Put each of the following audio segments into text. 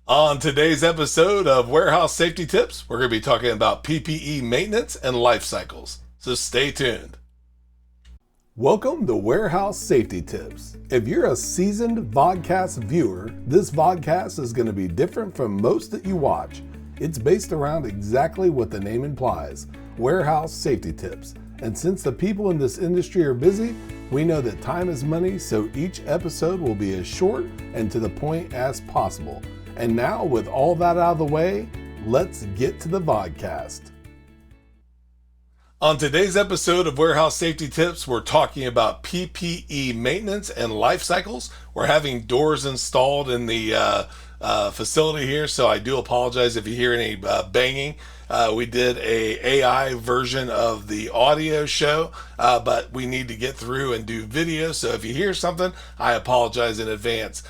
On today's episode of Warehouse Safety Tips, we're going to be talking about PPE maintenance and life cycles. So stay tuned. Welcome to Warehouse Safety Tips. If you're a seasoned vodcast viewer, this vodcast is going to be different from most that you watch. It's based around exactly what the name implies, warehouse safety tips. And since the people in this industry are busy, we know that time is money, so each episode will be as short and to the point as possible. And now, with all that out of the way, let's get to the vodcast. On today's episode of Warehouse Safety Tips, we're talking about PPE maintenance and life cycles. We're having doors installed in the facility here, so I do apologize if you hear any banging. We did a AI version of the audio show, but we need to get through and do video. So if you hear something, I apologize in advance.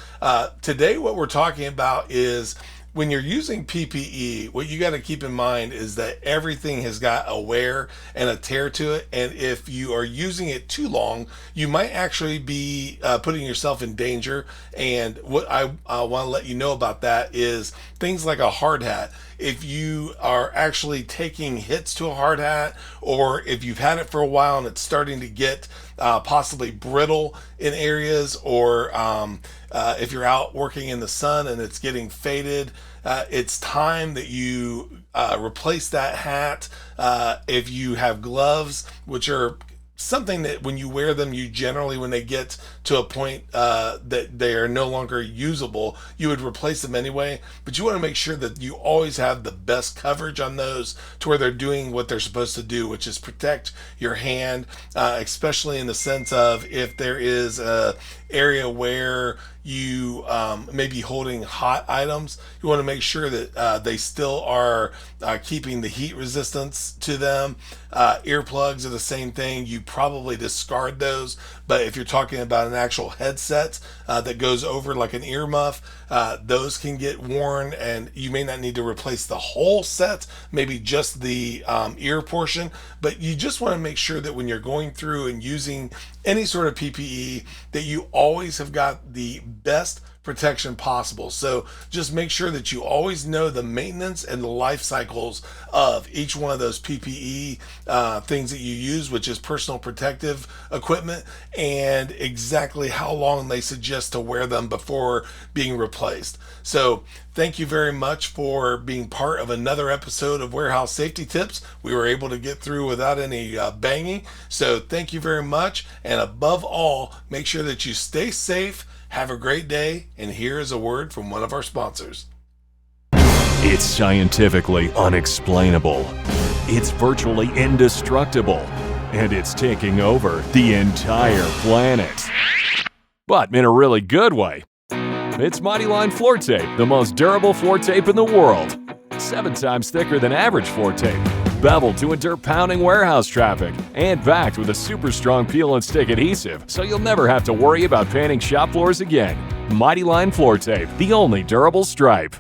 Today, what we're talking about is when you're using PPE, what you got to keep in mind is that everything has got a wear and a tear to it. And if you are using it too long, you might actually be putting yourself in danger. And what I want to let you know about that is things like a hard hat. If you are actually taking hits to a hard hat, or if you've had it for a while and it's starting to get possibly brittle in areas, or if you're out working in the sun and it's getting faded, it's time that you replace that hat. If you have gloves, which are something that when you wear them, you generally, when they get to a point that they are no longer usable, you would replace them anyway. But you want to make sure that you always have the best coverage on those to where they're doing what they're supposed to do, which is protect your hand, especially in the sense of if there is a area where you may be holding hot items, you want to make sure that they still are keeping the heat resistance to them. Earplugs are the same thing. You probably discard those, but if you're talking about an actual headset that goes over like an earmuff, those can get worn and you may not need to replace the whole set, maybe just the ear portion. But you just want to make sure that when you're going through and using any sort of PPE, that you always have got the best protection possible. So just make sure that you always know the maintenance and the life cycles of each one of those PPE things that you use, which is personal protective equipment, and exactly how long they suggest to wear them before being replaced. So thank you very much for being part of another episode of Warehouse Safety Tips. We were able to get through without any banging. So thank you very much. And above all, make sure that you stay safe. Have a great day, and here is a word from one of our sponsors. It's scientifically unexplainable. It's virtually indestructible. And it's taking over the entire planet. But in a really good way. It's Mighty Line Floor Tape, the most durable floor tape in the world. 7 times thicker than average floor tape. Beveled to endure pounding warehouse traffic, and backed with a super strong peel and stick adhesive, so you'll never have to worry about painting shop floors again. Mighty Line Floor Tape, the only durable stripe.